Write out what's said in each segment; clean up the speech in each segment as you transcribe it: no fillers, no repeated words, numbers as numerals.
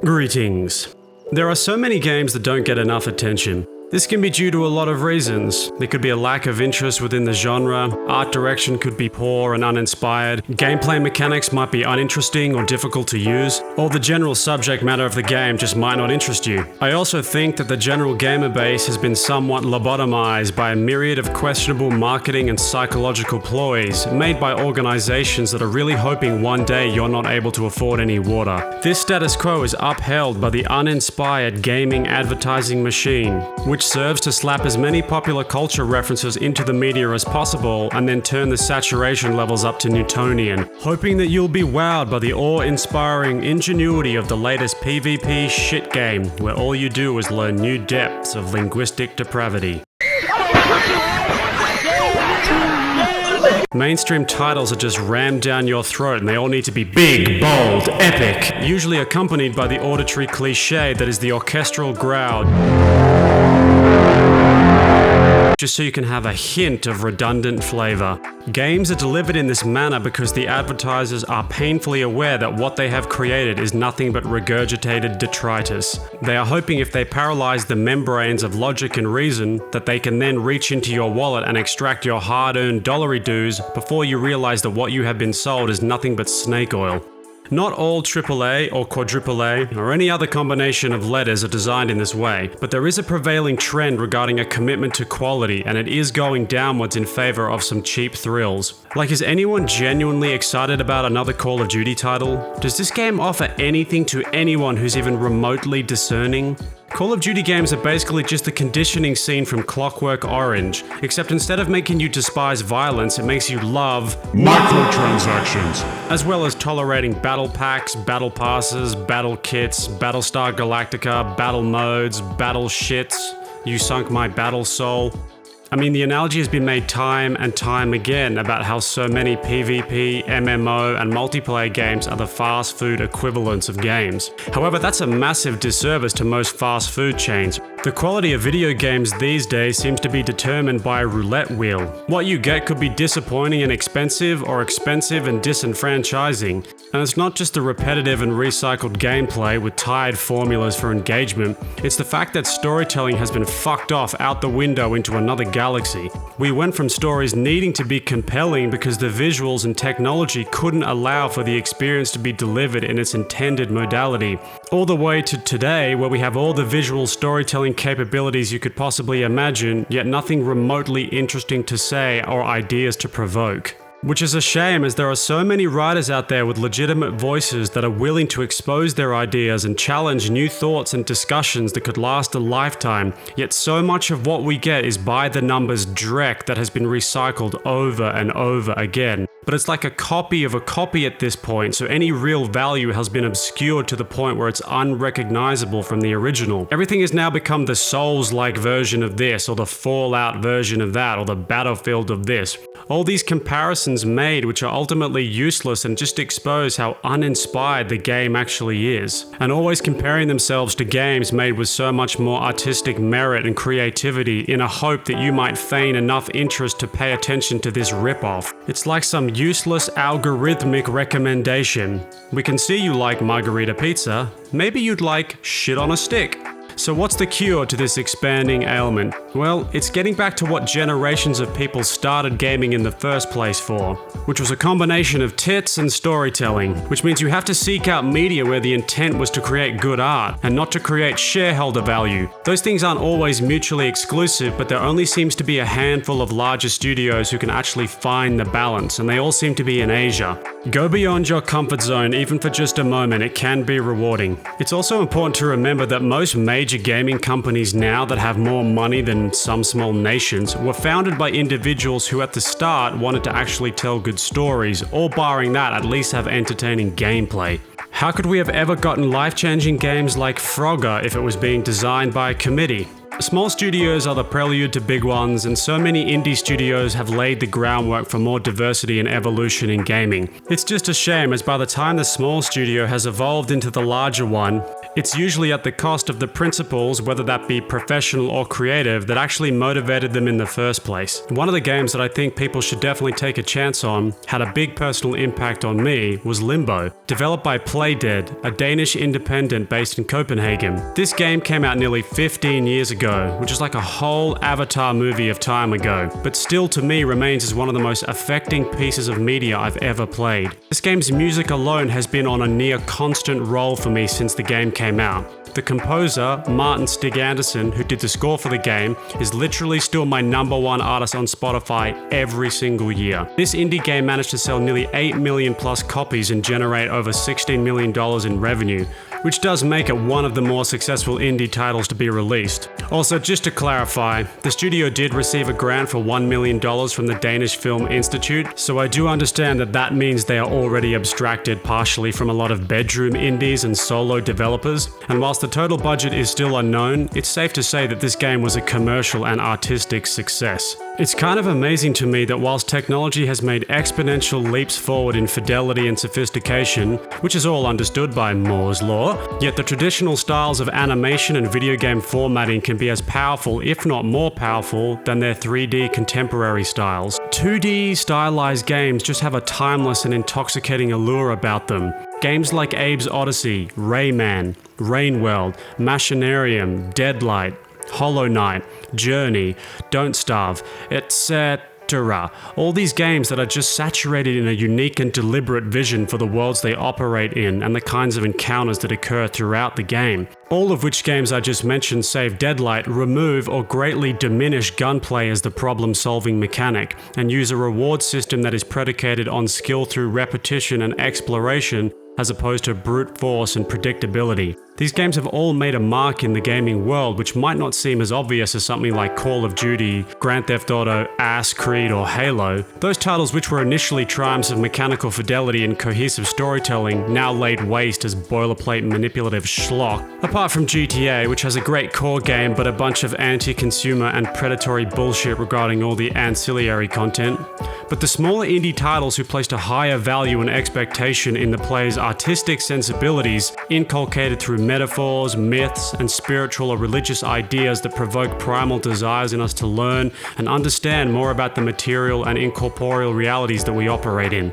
Greetings. There are so many games that don't get enough attention. This can be due to a lot of reasons. There could be a lack of interest within the genre, art direction could be poor and uninspired, gameplay mechanics might be uninteresting or difficult to use, or the general subject matter of the game just might not interest you. I also think that the general gamer base has been somewhat lobotomized by a myriad of questionable marketing and psychological ploys made by organizations that are really hoping one day you're not able to afford any water. This status quo is upheld by the uninspired gaming advertising machine, which serves to slap as many popular culture references into the media as possible and then turn the saturation levels up to Newtonian, hoping that you'll be wowed by the awe-inspiring ingenuity of the latest PvP shit game, where all you do is learn new depths of linguistic depravity. Mainstream titles are just rammed down your throat and they all need to be big, bold, epic, usually accompanied by the auditory cliche that is the orchestral growl, just so you can have a hint of redundant flavor. Games are delivered in this manner because the advertisers are painfully aware that what they have created is nothing but regurgitated detritus. They are hoping if they paralyze the membranes of logic and reason, that they can then reach into your wallet and extract your hard-earned dollary dues before you realize that what you have been sold is nothing but snake oil. Not all AAA or quadruple A or any other combination of letters are designed in this way, but there is a prevailing trend regarding a commitment to quality, and it is going downwards in favor of some cheap thrills. Like, is anyone genuinely excited about another Call of Duty title? Does this game offer anything to anyone who's even remotely discerning? Call of Duty games are basically just the conditioning scene from Clockwork Orange, except instead of making you despise violence, it makes you love microtransactions, as well as tolerating battle packs, battle passes, battle kits, Battlestar Galactica, battle modes, battle shits. You sunk my battle soul. I mean, the analogy has been made time and time again about how so many PvP, MMO, and multiplayer games are the fast food equivalents of games. However, that's a massive disservice to most fast food chains. The quality of video games these days seems to be determined by a roulette wheel. What you get could be disappointing and expensive, or expensive and disenfranchising. And it's not just the repetitive and recycled gameplay with tired formulas for engagement, it's the fact that storytelling has been fucked off out the window into another galaxy. We went from stories needing to be compelling because the visuals and technology couldn't allow for the experience to be delivered in its intended modality, all the way to today, where we have all the visual storytelling capabilities you could possibly imagine, yet nothing remotely interesting to say or ideas to provoke. Which is a shame, as there are so many writers out there with legitimate voices that are willing to expose their ideas and challenge new thoughts and discussions that could last a lifetime, yet so much of what we get is by the numbers dreck that has been recycled over and over again. But it's like a copy of a copy at this point, so any real value has been obscured to the point where it's unrecognizable from the original. Everything has now become the Souls-like version of this, or the Fallout version of that, or the Battlefield of this. All these comparisons made which are ultimately useless and just expose how uninspired the game actually is. And always comparing themselves to games made with so much more artistic merit and creativity in a hope that you might feign enough interest to pay attention to this ripoff. It's like some useless algorithmic recommendation. We can see you like margarita pizza, maybe you'd like shit on a stick. So what's the cure to this expanding ailment? Well, it's getting back to what generations of people started gaming in the first place for, which was a combination of tits and storytelling, which means you have to seek out media where the intent was to create good art, and not to create shareholder value. Those things aren't always mutually exclusive, but there only seems to be a handful of larger studios who can actually find the balance, and they all seem to be in Asia. Go beyond your comfort zone even for just a moment, it can be rewarding. It's also important to remember that most major gaming companies now that have more money than some small nations were founded by individuals who at the start wanted to actually tell good stories, or barring that, at least have entertaining gameplay. How could we have ever gotten life-changing games like Frogger if it was being designed by a committee? Small studios are the prelude to big ones, and so many indie studios have laid the groundwork for more diversity and evolution in gaming. It's just a shame, as by the time the small studio has evolved into the larger one, It's usually at the cost of the principles, whether that be professional or creative, that actually motivated them in the first place. One of the games that I think people should definitely take a chance on, had a big personal impact on me, was Limbo, developed by Playdead, a Danish independent based in Copenhagen. This game came out nearly 15 years ago, which is like a whole Avatar movie of time ago, but still to me remains as one of the most affecting pieces of media I've ever played. This game's music alone has been on a near constant roll for me since the game came out. The composer, Martin Stig Andersen, who did the score for the game, is literally still my #1 artist on Spotify every single year. This indie game managed to sell nearly 8 million plus copies and generate over $16 million in revenue, which does make it one of the more successful indie titles to be released. Also, just to clarify, the studio did receive a grant for $1 million from the Danish Film Institute, so I do understand that that means they are already abstracted partially from a lot of bedroom indies and solo developers, and whilst the total budget is still unknown, it's safe to say that this game was a commercial and artistic success. It's kind of amazing to me that whilst technology has made exponential leaps forward in fidelity and sophistication, which is all understood by Moore's Law, yet the traditional styles of animation and video game formatting can be as powerful, if not more powerful, than their 3D contemporary styles. 2D stylized games just have a timeless and intoxicating allure about them. Games like Abe's Odyssey, Rayman, Rainworld, Machinarium, Deadlight, Hollow Knight, Journey, Don't Starve, etc. All these games that are just saturated in a unique and deliberate vision for the worlds they operate in and the kinds of encounters that occur throughout the game. All of which games I just mentioned, save Deadlight, remove or greatly diminish gunplay as the problem-solving mechanic, and use a reward system that is predicated on skill through repetition and exploration as opposed to brute force and predictability. These games have all made a mark in the gaming world, which might not seem as obvious as something like Call of Duty, Grand Theft Auto, Ass, Creed, or Halo. Those titles, which were initially triumphs of mechanical fidelity and cohesive storytelling, now laid waste as boilerplate manipulative schlock. Apart from GTA, which has a great core game but a bunch of anti-consumer and predatory bullshit regarding all the ancillary content. But the smaller indie titles who placed a higher value and expectation in the player's artistic sensibilities, inculcated through metaphors, myths, and spiritual or religious ideas that provoke primal desires in us to learn and understand more about the material and incorporeal realities that we operate in.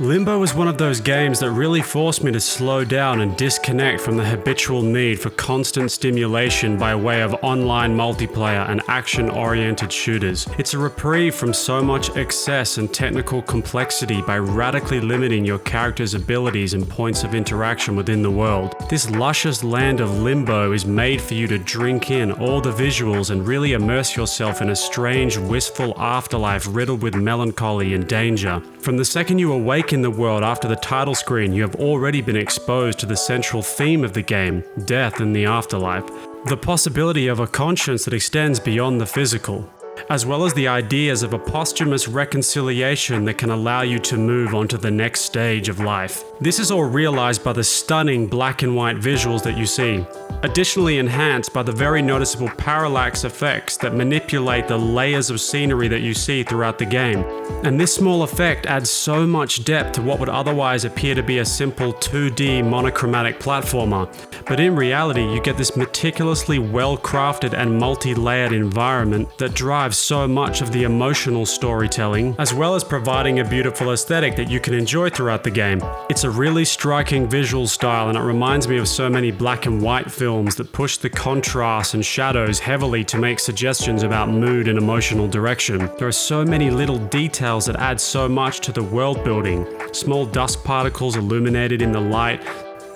Limbo was one of those games that really forced me to slow down and disconnect from the habitual need for constant stimulation by way of online multiplayer and action-oriented shooters. It's a reprieve from so much excess and technical complexity by radically limiting your character's abilities and points of interaction within the world. This luscious land of Limbo is made for you to drink in all the visuals and really immerse yourself in a strange, wistful afterlife riddled with melancholy and danger. From the second you awake in the world after the title screen, you have already been exposed to the central theme of the game, death and the afterlife. The possibility of a conscience that extends beyond the physical, as well as the ideas of a posthumous reconciliation that can allow you to move on to the next stage of life. This is all realized by the stunning black and white visuals that you see, additionally enhanced by the very noticeable parallax effects that manipulate the layers of scenery that you see throughout the game. And this small effect adds so much depth to what would otherwise appear to be a simple 2D monochromatic platformer. But in reality, you get this meticulously well-crafted and multi-layered environment that drives so much of the emotional storytelling, as well as providing a beautiful aesthetic that you can enjoy throughout the game. It's a really striking visual style, and it reminds me of so many black and white films that push the contrasts and shadows heavily to make suggestions about mood and emotional direction. There are so many little details that add so much to the world building. Small dust particles illuminated in the light,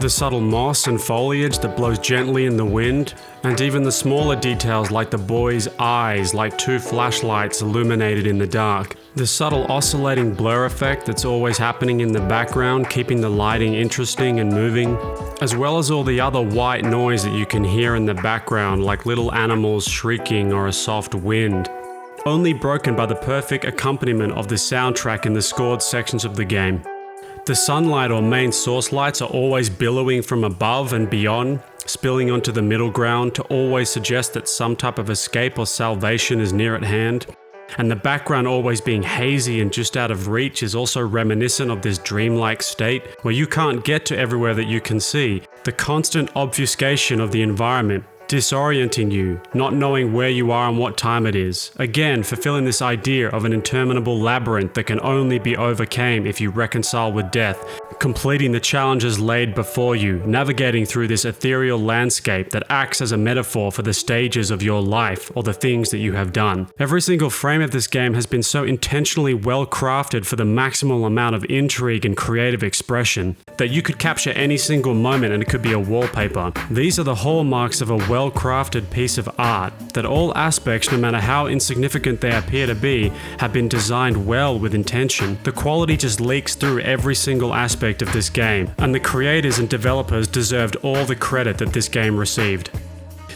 the subtle moss and foliage that blows gently in the wind, and even the smaller details like the boy's eyes like two flashlights illuminated in the dark. The subtle oscillating blur effect that's always happening in the background, keeping the lighting interesting and moving, as well as all the other white noise that you can hear in the background like little animals shrieking or a soft wind, only broken by the perfect accompaniment of the soundtrack in the scored sections of the game. The sunlight or main source lights are always billowing from above and beyond, spilling onto the middle ground to always suggest that some type of escape or salvation is near at hand. And the background always being hazy and just out of reach is also reminiscent of this dreamlike state where you can't get to everywhere that you can see, The constant obfuscation of the environment, disorienting you, not knowing where you are and what time it is. Again, fulfilling this idea of an interminable labyrinth that can only be overcome if you reconcile with death, completing the challenges laid before you, navigating through this ethereal landscape that acts as a metaphor for the stages of your life or the things that you have done. Every single frame of this game has been so intentionally well crafted for the maximal amount of intrigue and creative expression that you could capture any single moment and it could be a wallpaper. These are the hallmarks of a well-crafted piece of art, that all aspects, no matter how insignificant they appear to be, have been designed well with intention. The quality just leaks through every single aspect of this game, and the creators and developers deserved all the credit that this game received.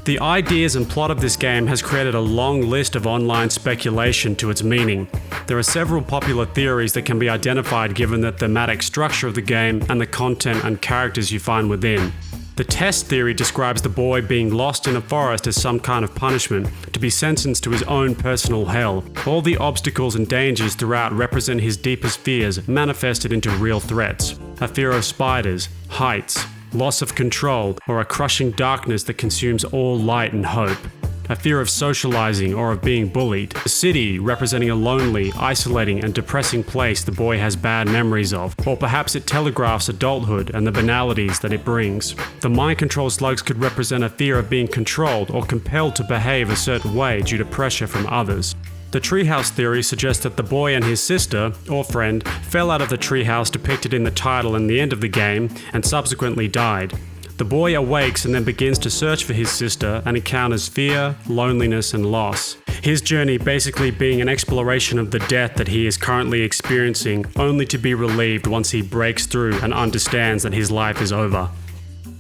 The ideas and plot of this game has created a long list of online speculation to its meaning. There are several popular theories that can be identified given the thematic structure of the game and the content and characters you find within. The test theory describes the boy being lost in a forest as some kind of punishment, to be sentenced to his own personal hell. All the obstacles and dangers throughout represent his deepest fears manifested into real threats. A fear of spiders, heights, loss of control, or a crushing darkness that consumes all light and hope. A fear of socializing or of being bullied. The city representing a lonely, isolating, and depressing place the boy has bad memories of, or perhaps it telegraphs adulthood and the banalities that it brings. The mind control slugs could represent a fear of being controlled or compelled to behave a certain way due to pressure from others. The treehouse theory suggests that the boy and his sister, or friend, fell out of the treehouse depicted in the title and the end of the game, and subsequently died. The boy awakes and then begins to search for his sister and encounters fear, loneliness, and loss. His journey basically being an exploration of the death that he is currently experiencing, only to be relieved once he breaks through and understands that his life is over.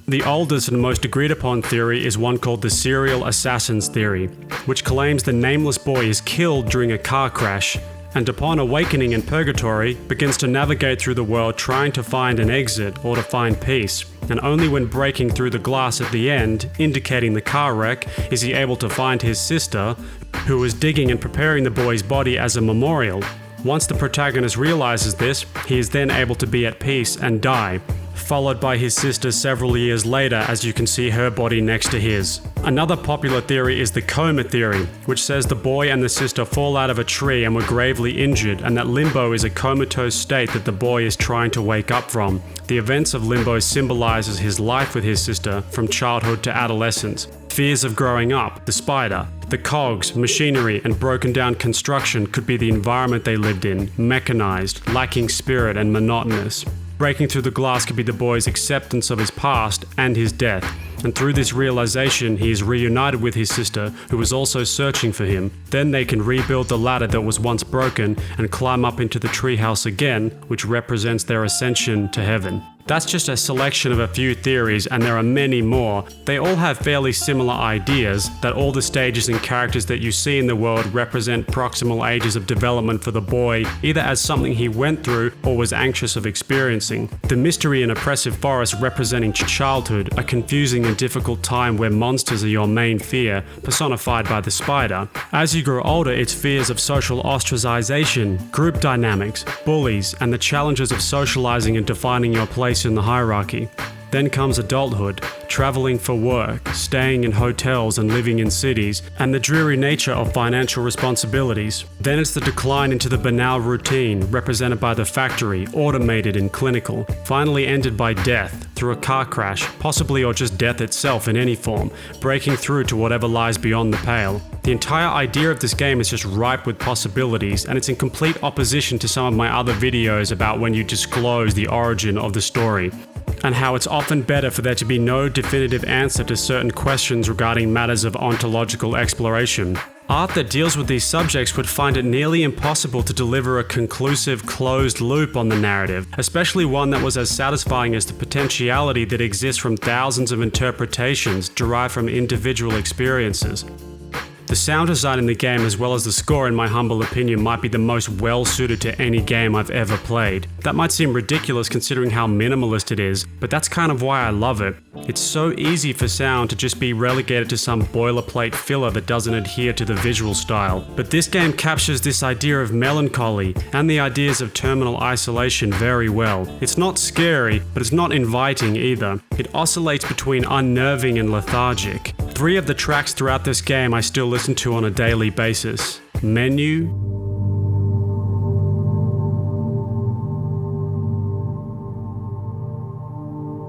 The oldest and most agreed upon theory is one called the serial assassins theory, which claims the nameless boy is killed during a car crash, and upon awakening in purgatory, begins to navigate through the world trying to find an exit or to find peace. And only when breaking through the glass at the end, indicating the car wreck, is he able to find his sister, who was digging and preparing the boy's body as a memorial. Once the protagonist realizes this, he is then able to be at peace and die, followed by his sister several years later as you can see her body next to his. Another popular theory is the coma theory, which says the boy and the sister fall out of a tree and were gravely injured, and that limbo is a comatose state that the boy is trying to wake up from. The events of limbo symbolizes his life with his sister from childhood to adolescence. Fears of growing up, the spider, the cogs, machinery, and broken down construction could be the environment they lived in, mechanized, lacking spirit, and monotonous. Breaking through the glass could be the boy's acceptance of his past and his death, and through this realization he is reunited with his sister, who is also searching for him. Then they can rebuild the ladder that was once broken and climb up into the treehouse again, which represents their ascension to heaven. That's just a selection of a few theories, and there are many more. They all have fairly similar ideas, that all the stages and characters that you see in the world represent proximal ages of development for the boy, either as something he went through or was anxious of experiencing. The mystery and oppressive forest representing childhood, a confusing and difficult time where monsters are your main fear, personified by the spider. As you grow older, it's fears of social ostracization, group dynamics, bullies, and the challenges of socializing and defining your place in the hierarchy. Then comes adulthood, traveling for work, staying in hotels and living in cities, and the dreary nature of financial responsibilities. Then it's the decline into the banal routine, represented by the factory, automated and clinical, finally ended by death, through a car crash, possibly or just death itself in any form, breaking through to whatever lies beyond the pale. The entire idea of this game is just ripe with possibilities, and it's in complete opposition to some of my other videos about when you disclose the origin of the story, and how it's often better for there to be no definitive answer to certain questions regarding matters of ontological exploration. Art that deals with these subjects would find it nearly impossible to deliver a conclusive, closed loop on the narrative, especially one that was as satisfying as the potentiality that exists from thousands of interpretations derived from individual experiences. The sound design in the game as well as the score, in my humble opinion, might be the most well suited to any game I've ever played. That might seem ridiculous considering how minimalist it is, but that's kind of why I love it. It's so easy for sound to just be relegated to some boilerplate filler that doesn't adhere to the visual style. But this game captures this idea of melancholy and the ideas of terminal isolation very well. It's not scary, but it's not inviting either. It oscillates between unnerving and lethargic. 3 of the tracks throughout this game I still listen to on a daily basis. Menu,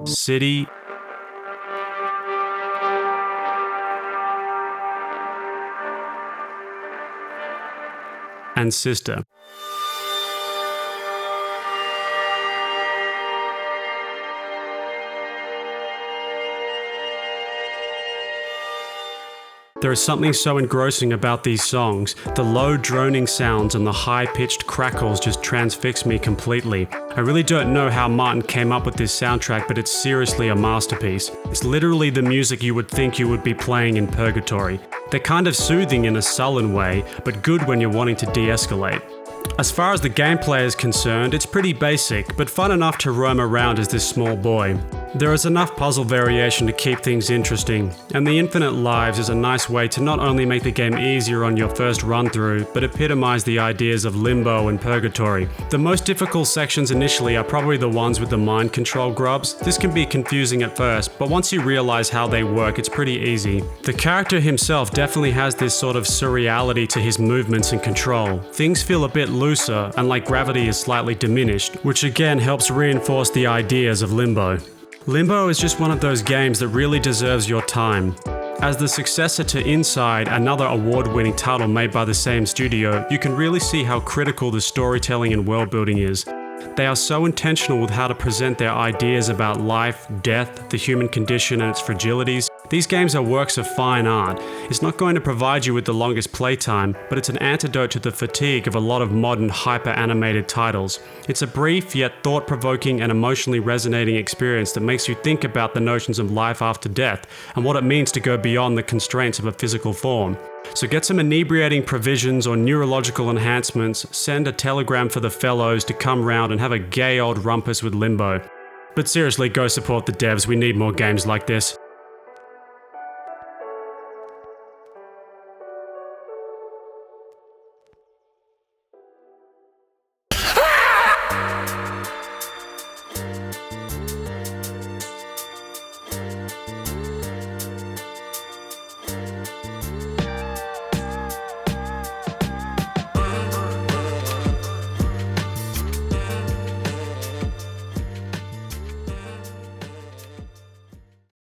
City, and Sister. There is something so engrossing about these songs. The low droning sounds and the high-pitched crackles just transfix me completely. I really don't know how Martin came up with this soundtrack, but it's seriously a masterpiece. It's literally the music you would think you would be playing in purgatory. They're kind of soothing in a sullen way, but good when you're wanting to de-escalate. As far as the gameplay is concerned, it's pretty basic, but fun enough to roam around as this small boy. There is enough puzzle variation to keep things interesting, and the infinite lives is a nice way to not only make the game easier on your first run through, but epitomize the ideas of Limbo and Purgatory. The most difficult sections initially are probably the ones with the mind control grubs. This can be confusing at first, but once you realize how they work, it's pretty easy. The character himself definitely has this sort of surreality to his movements and control. Things feel a bit looser, and like gravity is slightly diminished, which again helps reinforce the ideas of Limbo. Limbo is just one of those games that really deserves your time. As the successor to Inside, another award-winning title made by the same studio, you can really see how critical the storytelling and world-building is. They are so intentional with how to present their ideas about life, death, the human condition and its fragilities. These games are works of fine art. It's not going to provide you with the longest playtime, but it's an antidote to the fatigue of a lot of modern hyper-animated titles. It's a brief yet thought-provoking and emotionally resonating experience that makes you think about the notions of life after death and what it means to go beyond the constraints of a physical form. So get some inebriating provisions or neurological enhancements, send a telegram for the fellows to come round and have a gay old rumpus with Limbo. But seriously, go support the devs, we need more games like this.